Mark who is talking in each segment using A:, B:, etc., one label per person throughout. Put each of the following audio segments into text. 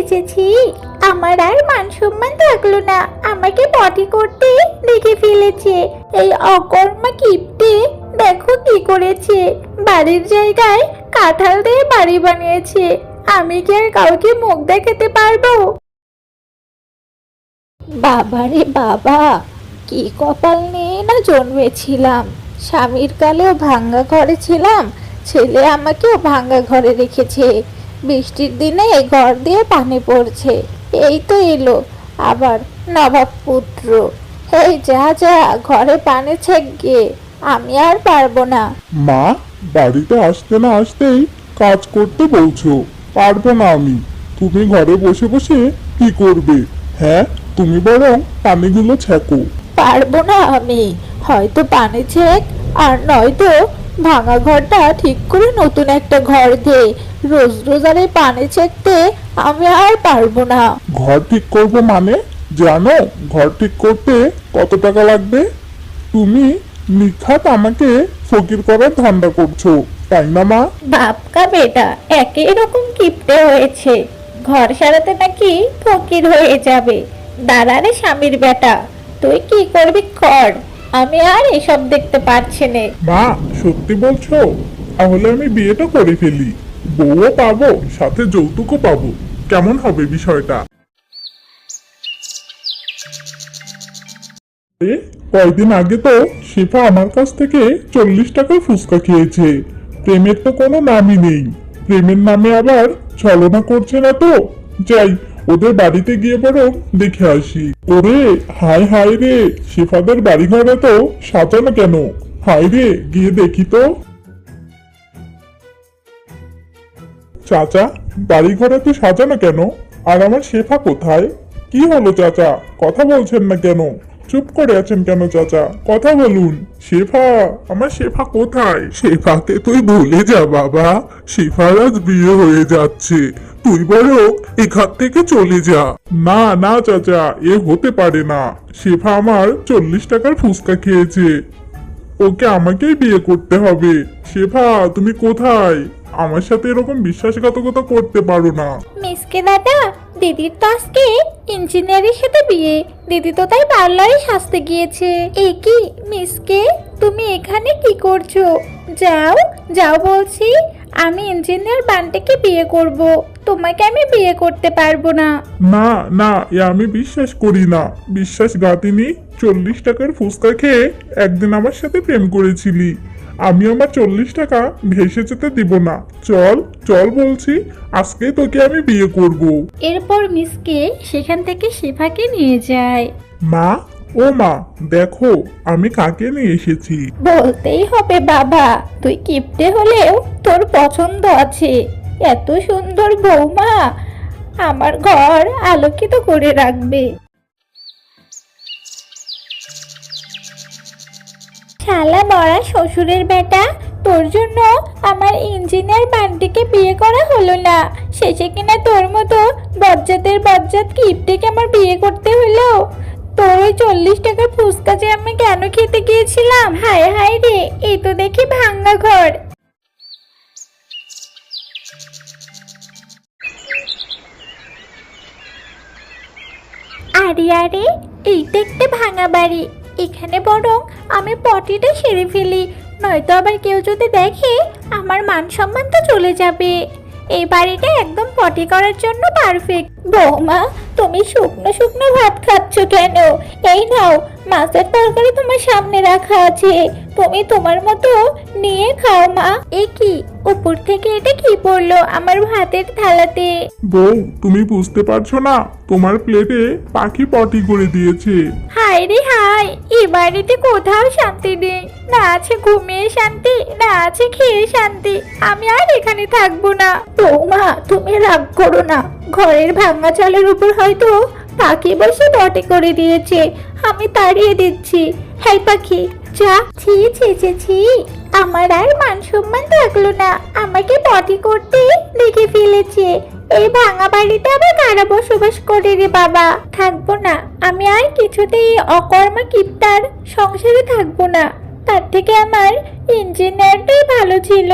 A: ছি, আমার আর মান সম্মান থাকলো না। আমাকে পটি করতে দেখে ফেলেছে। এই অকর্মা কিপ্টে দেখো কি করেছে। বাড়ির জায়গায় কাঁঠাল দিয়ে বাড়ি বানিয়েছে। আমি কি আর কাউকে মুখ দেখাতে পারবো? বাবারে বাবা, কি কপাল নিয়ে না জন্মেছিলাম। স্বামীর কালেও ভাঙ্গা ঘরে ছিলাম, ছেলে আমাকেও ভাঙ্গা ঘরে রেখেছে। বৃষ্টির দিনে ঘর দিয়ে পানি পড়ছে, এই তো এলো আবার নবাব পুত্র। এই যা যা, ঘরে পানি ছেক গিয়ে, আমি আর পারবো না।
B: মা, বাড়িতে আসতে না আসতেই কাজ করতে বলছো। পারবো না আমি। তুমি ঘরে বসে বসে কি করবে? হ্যাঁ, তুমি বরং পানিগুলো ছেঁকো।
A: পারবো না আমি। হয়তো পানি ছেক, আর নয়তো ভাঙা ঘরটা ঠিক করে নতুন একটা ঘর দে। রোজ রোজ আর এই পানি ছেকতে আমি আর পারবো না।
B: ঘর ঠিক করবো মানে? জানো ঘর ঠিক করতে কত টাকা লাগবে? তুমি নিখাত আমাকে ফকির করার ধান্দা করছো, তাই না মা?
A: বাপকা বেটা একই রকম কিপটে হয়েছে। ঘর সারাতে নাকি ফকির হয়ে যাবে। দাঁড়ারে স্বামীর বেটা, তুই কি করবি কর, আমি আর এসব দেখতে পারছি না।
B: মা, সত্যি বলছো? তাহলে আমি বিয়েটা করে ফেলি। বউও পাবো, সাথে যৌতুকও পাবো। কেমন হবে বিষয়টা? কয়দিন আগে তো শিফা আমার কাছ থেকে 40 টাকার ফুচকা খেয়েছে। প্রেমের তো কোনো নামই নেই। প্রেমের নামে আবার ছলনা করছে না তো? যাই, ওদের বাড়িতে গিয়ে বরং দেখে আসি। ওরে হায় হায় রে, শিফাদের বাড়িঘরে তো সাজানো কেন? হায় রে, গিয়ে দেখি তো। চাচা, বাড়িঘরে তো সাজানো কেন? আর আমার শেফা কোথায়? কি হলো চাচা, কথা বলছেন না কেন? চুপ করে আছেন কেন চাচা? কথা বলুন। শেফা, আমার শেফা কোথায়? শেফাকে তুই ভুলে যা বাবা। শেফার আজ বিয়ে হয়ে যাচ্ছে, তুই বরং এখান থেকে চলে যা। না না চাচা, এ হতে পারে না। শেফা আমার 40 টাকার ফুচকা খেয়েছে, ওকে আমাকেই বিয়ে করতে হবে। শেফা, তুমি কোথায়? আমার সাথে এরকম বিশ্বাসঘাতকতা করতে পারো না।
A: মিসকে দাদা, দিদির তো আজকে ইঞ্জিনিয়ারের সাথে বিয়ে। দিদি তো তাই পার্লারে সাজতে গিয়েছে। এই কি মিসকে, তুমি এখানে কি করছো? যাও যাও বলছি। আমি ইঞ্জিনিয়ার বান্টিকে বিয়ে করব, তোমাকে আমি বিয়ে করতে পারবো না।
B: না না, এ আমি বিশ্বাস করি না। বিশ্বাসঘাতিনী, 40 টাকার ফুচকা খেয়ে একদিন আমার সাথে প্রেম করেছিলি। আমি আমার 40 টাকা ভেসে যেতে দিব না। চল চল বলছি, আজকে তোকে আমি বিয়ে করব।
A: এরপর মিসকে সেখান থেকে শিফাকে নিয়ে যায়।
B: মা, ও মা, দেখো আমি কাকে নিয়ে এসেছি।
A: বলতেই হবে বাবা, তুই কিপটে হলেও তোর পছন্দ আছে। এত সুন্দর বৌমা আমার ঘর আলোকিত করে রাখবে। শালা মরা শ্বশুরের বেটা, তোর জন্য আমার ইঞ্জিনিয়ার বান্টিকে বিয়ে করা হলো না, শেষে কিনা তোর মতো বজ্জাতের বজ্জাত কিপটেকে আমার বিয়ে করতে হলো। তোর ওই 40 টাকার ফুচকা যে আমি কেন খেতে গিয়েছিলাম, হায় হায় রে, এই তো দেখি ভাঙ্গা ঘর। আরে আরে, এইটা একটা ভাঙা বাড়ি। এখানে বরং আমি পটিটা সেরে ফেলি, নয়তো আবার কেউ যদি দেখে আমার মান সম্মান তো চলে যাবে। এই বাড়িটা একদম পটি করার জন্য পারফেক্ট। বৌমা, তুমি শুকনো শুকনো ভাত খাচ্ছ কেন? এই নাও, মাছের তরকারি তোমার সামনে রাখা আছে, তুমি তোমার মতো নিয়ে খাও মা। এ কি, উপর থেকে এটা কি পড়লো আমার ভাতের থালাতে?
B: বউ, তুমি বুঝতে পারছো না, তোমার প্লেটে পাখি পটি করে দিয়েছে।
A: হায় রে হায়, এ বাড়িতে কোথাও শান্তি নেই। না আছে ঘুমিয়ে শান্তি, না আছে খেয়ে শান্তি। আমি আর এখানে থাকবো না। বৌমা, তুমি রাগ করো না। ঘরের ভাঙা চালের উপর হয়তো পাখি বসে পটি করে দিয়েছে, আমি তাড়িয়ে দিচ্ছি। হ্যাঁ পাখি, যা। ছি ছি ছি ছি, আমার আর মান সম্মান থাকলো না। আমাকে পটি করতে দেখে ফেলেছে। এই ভাঙা বাড়িতে আবার কারা বসবাস করে রে বাবা? থাকবো না আমি আর কিছুতেই অকর্মা কিপটার সংসারে থাকবো না। তার থেকে আমার ইঞ্জিনিয়ারটাই ভালো ছিল।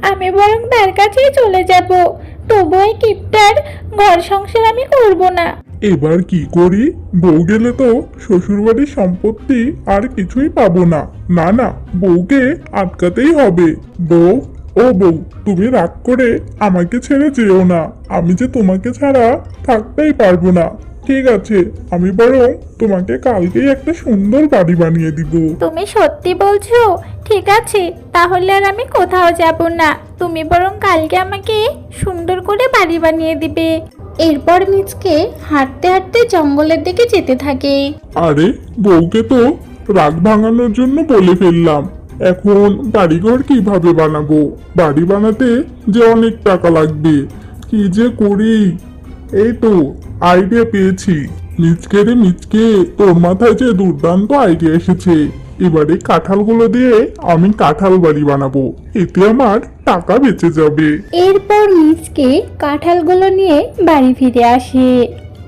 A: আমি বরং তার কাছেই চলে যাব। তবু এই কিপটার ঘর সংসার আমি করব না।
B: এবার কি করি? বউ গেলে তো শ্বশুরবাড়ির সম্পত্তি আর কিছুই পাবো না। না না, বউকে আটকাতেই হবে। বউ, ও বউ, তুমি রাগ করে আমাকে ছেড়ে যেও না। আমি যে তোমাকে ছাড়া থাকতেই পারবো না। ঠিক আছে, আমি বরং তোমাকে কালকেই একটা সুন্দর বাড়ি বানিয়ে দিব।
A: তুমি সত্যি বলছো? ঠিক আছে, তাহলে আর আমি কোথাও যাব না। তুমি বরং কালকে আমাকে সুন্দর করে বাড়ি বানিয়ে দিবে। এরপর মিচকে হাঁটতে হাঁটতে জঙ্গলের দিকে যেতে থাকে।
B: আরে, বউকে তো রাগ ভাঙানোর জন্য বলে ফেললাম। এখন বাড়িঘর কিভাবে বানাবো? বাড়ি বানাতে যে অনেক টাকা লাগবে। কি যে করি? এই তো আইডিয়া পেয়েছি। মিচকে রে মিচকে, তোর মাথায় যে দুর্দান্ত আইডিয়া এসেছে। এবারে কাঁঠালগুলো দিয়ে আমি কাঁঠাল বাড়ি বানাবো। এতে আমার টাকা বেঁচে যাবে।
A: এরপর মিচকে কাঁঠালগুলো নিয়ে বাড়ি ফিরে আসে।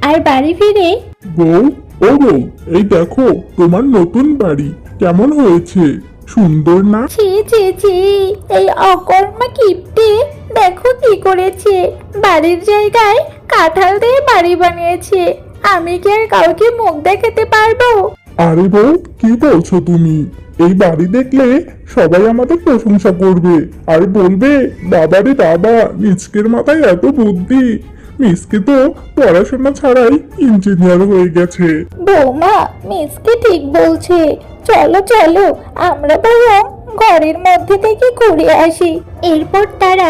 A: আর বাড়ি ফিরে
B: বউ, ও বউ, এই দেখো তোমার নতুন বাড়ি কেমন হয়েছে? সুন্দর না?
A: ছি ছি ছি, এই অকর্মা কিপ্টে দেখো কি করেছে। বাড়ির জায়গায় কাঁঠাল দিয়ে বাড়ি বানিয়েছে। আমি কি আর কাউকে মুখ দেখাতে পারবো?
B: আরে বউ, কি বলছো তুমি? এই বাড়ি দেখলে সবাই আমাদের প্রশংসা করবে আর বলবে, বাবারে বাবা, মিচকের মাথায় এত বুদ্ধি। মিচকে তো পড়াশোনা ছাড়াই ইঞ্জিনিয়ার হয়ে গেছে।
A: বৌমা, মিসকে ঠিক বলছে। চলো চলো, আমরা বরং ঘরের মধ্যে থেকে ঘুরে আসি। এরপর তারা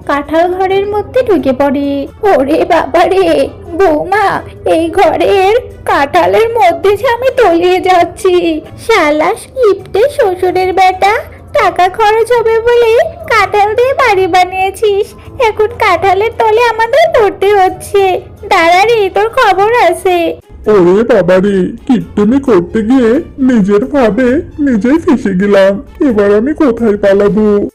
A: কাঁঠাল ঘরের মধ্যে ঢুকে পড়ে। ওরে বাবা রে, বৌমা, এই ঘরের কাঁঠালের মধ্যে যে আমি তলিয়ে যাচ্ছি। শালা কিপ্টে শ্বশুরের বেটা, টাকা খরচ হবে বলে কাঁঠাল দিয়ে বাড়ি বানিয়েছিস। এখন কাঁঠালের তলে আমাদের পড়তে হচ্ছে। দাঁড়া রে, তোর খবর আছে।
B: ওরে বাবারে, কিপটেমি করতে গিয়ে নিজের ভাবে নিজেই ফেসে গেলাম। এবার আমি কোথায় পালাবো?